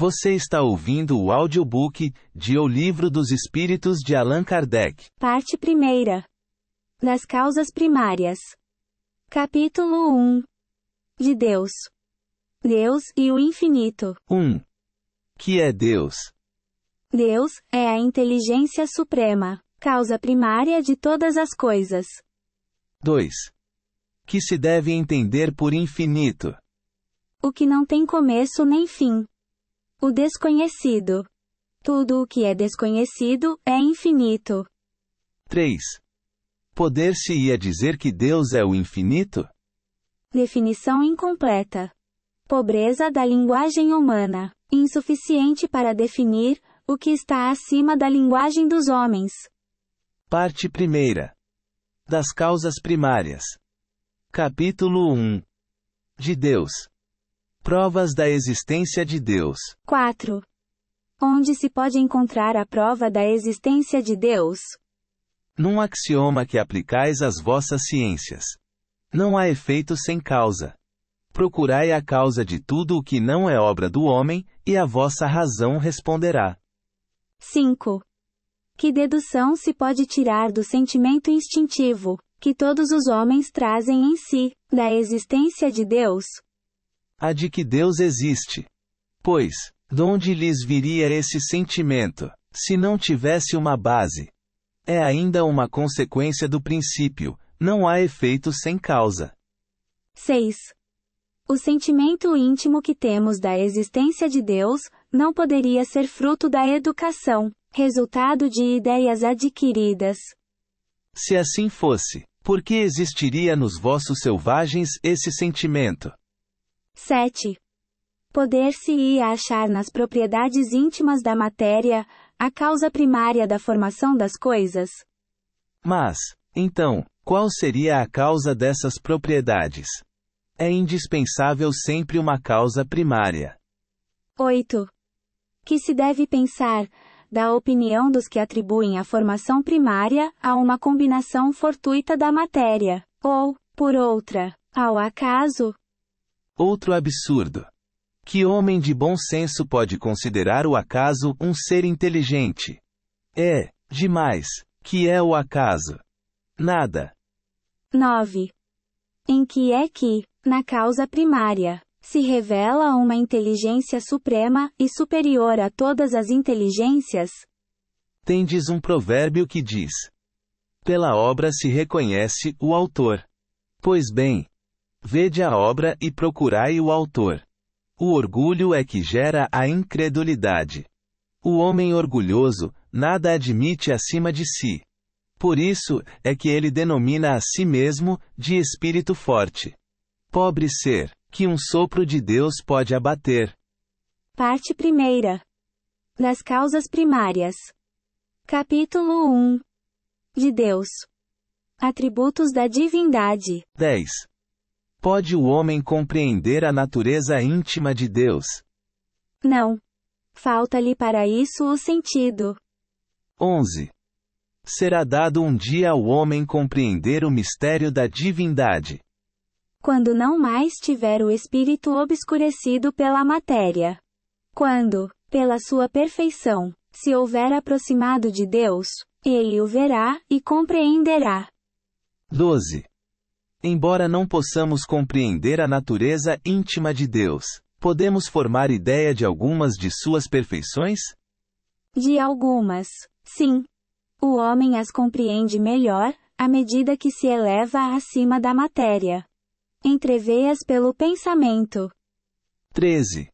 Você está ouvindo o audiobook de O Livro dos Espíritos de Allan Kardec. Parte 1. Das causas primárias. Capítulo 1. De Deus. Deus e o infinito. 1. Que é Deus? Deus é a inteligência suprema, causa primária de todas as coisas. 2. Que se deve entender por infinito? O que não tem começo nem fim. O desconhecido. Tudo o que é desconhecido é infinito. 3. Poder-se-ia dizer que Deus é o infinito? Definição incompleta. Pobreza da linguagem humana, insuficiente para definir o que está acima da linguagem dos homens. Parte 1. Das causas primárias. Capítulo 1. De Deus. Provas da existência de Deus. 4. Onde se pode encontrar a prova da existência de Deus? Num axioma que aplicais às vossas ciências. Não há efeito sem causa. Procurai a causa de tudo o que não é obra do homem, e a vossa razão responderá. 5. Que dedução se pode tirar do sentimento instintivo, que todos os homens trazem em si, da existência de Deus? A de que Deus existe. Pois, donde lhes viria esse sentimento, se não tivesse uma base? É ainda uma consequência do princípio, não há efeito sem causa. 6. O sentimento íntimo que temos da existência de Deus, não poderia ser fruto da educação, resultado de ideias adquiridas. Se assim fosse, por que existiria nos vossos selvagens esse sentimento? 7. Poder-se-ia achar nas propriedades íntimas da matéria, a causa primária da formação das coisas? Mas, então, qual seria a causa dessas propriedades? É indispensável sempre uma causa primária. 8. Que se deve pensar, da opinião dos que atribuem a formação primária a uma combinação fortuita da matéria, ou, por outra, ao acaso? Outro absurdo. Que homem de bom senso pode considerar o acaso um ser inteligente? É, demais, que é o acaso? Nada. 9. Em que é que, na causa primária, se revela uma inteligência suprema e superior a todas as inteligências? Tendes um provérbio que diz: pela obra se reconhece o autor. Pois bem, vede a obra e procurai o autor. O orgulho é que gera a incredulidade. O homem orgulhoso nada admite acima de si. Por isso é que ele denomina a si mesmo de espírito forte. Pobre ser, que um sopro de Deus pode abater. Parte 1. Das causas primárias. Capítulo 1. De Deus. Atributos da divindade. 10. Pode o homem compreender a natureza íntima de Deus? Não. Falta-lhe para isso o sentido. 11. Será dado um dia ao homem compreender o mistério da divindade? Quando não mais tiver o espírito obscurecido pela matéria. Quando, pela sua perfeição, se houver aproximado de Deus, ele o verá e compreenderá. 12. Embora não possamos compreender a natureza íntima de Deus, podemos formar ideia de algumas de suas perfeições? De algumas, sim. O homem as compreende melhor, à medida que se eleva acima da matéria. Entrevê-as pelo pensamento. 13.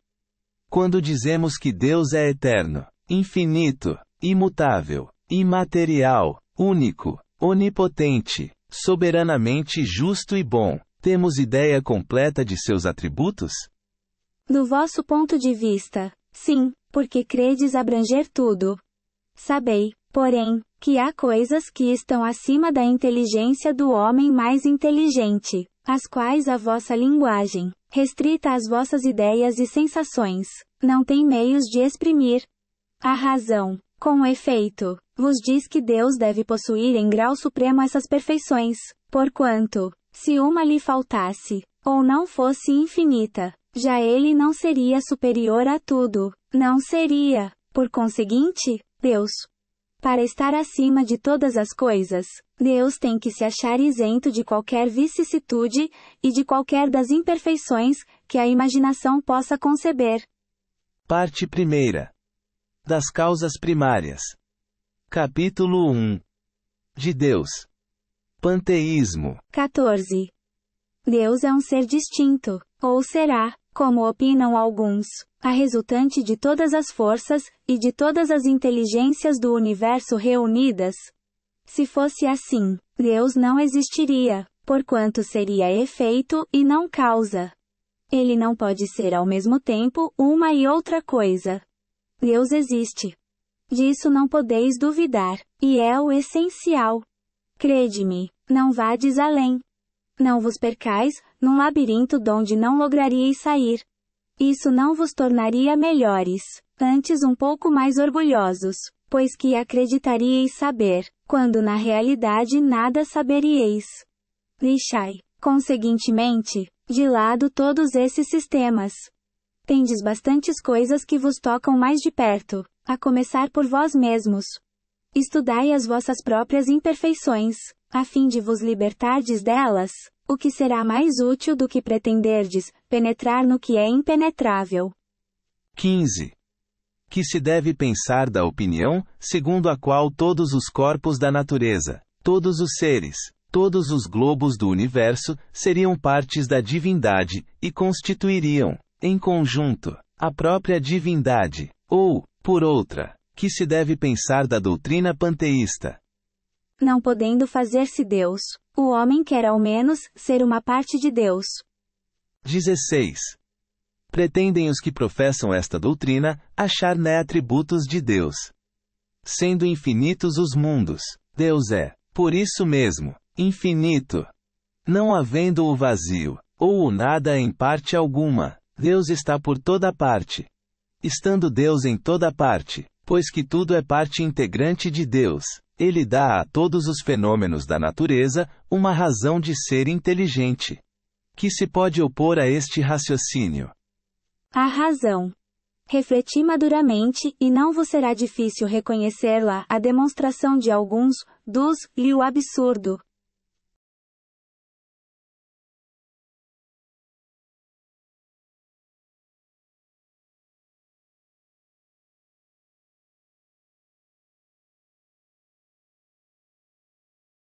Quando dizemos que Deus é eterno, infinito, imutável, imaterial, único, onipotente, soberanamente justo e bom, temos ideia completa de seus atributos? Do vosso ponto de vista, sim, porque credes abranger tudo. Sabei, porém, que há coisas que estão acima da inteligência do homem mais inteligente, as quais a vossa linguagem, restrita às vossas ideias e sensações, não tem meios de exprimir. A razão, com efeito, vos diz que Deus deve possuir em grau supremo essas perfeições, porquanto, se uma lhe faltasse, ou não fosse infinita, Já ele não seria superior a tudo. Não seria, por conseguinte, Deus. Para estar acima de todas as coisas, Deus tem que se achar isento de qualquer vicissitude, e de qualquer das imperfeições, que a imaginação possa conceber. Parte 1. Das causas primárias. Capítulo 1. De Deus. Panteísmo. 14. Deus é um ser distinto, ou será, como opinam alguns, a resultante de todas as forças, e de todas as inteligências do universo reunidas. Se fosse assim, Deus não existiria, porquanto seria efeito e não causa. Ele não pode ser ao mesmo tempo uma e outra coisa. Deus existe. Disso não podeis duvidar, e é o essencial. Crede-me, não vades além. Não vos percais, num labirinto donde não lograríeis sair. Isso não vos tornaria melhores, antes um pouco mais orgulhosos, pois que acreditaríeis saber, quando na realidade nada saberíeis. Deixai, conseguintemente, de lado todos esses sistemas. Tendes bastantes coisas que vos tocam mais de perto, a começar por vós mesmos. Estudai as vossas próprias imperfeições, a fim de vos libertardes delas, o que será mais útil do que pretenderdes penetrar no que é impenetrável. 15. Que se deve pensar da opinião, segundo a qual todos os corpos da natureza, todos os seres, todos os globos do universo, seriam partes da divindade, e constituiriam, em conjunto, a própria divindade, ou, por outra, que se deve pensar da doutrina panteísta. Não podendo fazer-se Deus, o homem quer ao menos ser uma parte de Deus. 16. Pretendem os que professam esta doutrina, achar atributos de Deus. Sendo infinitos os mundos, Deus é, por isso mesmo, infinito. Não havendo o vazio, ou o nada em parte alguma, Deus está por toda parte. Estando Deus em toda parte, pois que tudo é parte integrante de Deus, Ele dá a todos os fenômenos da natureza uma razão de ser inteligente. Que se pode opor a este raciocínio? A razão. Refleti maduramente, e não vos será difícil reconhecê-la, a demonstração de alguns, o absurdo.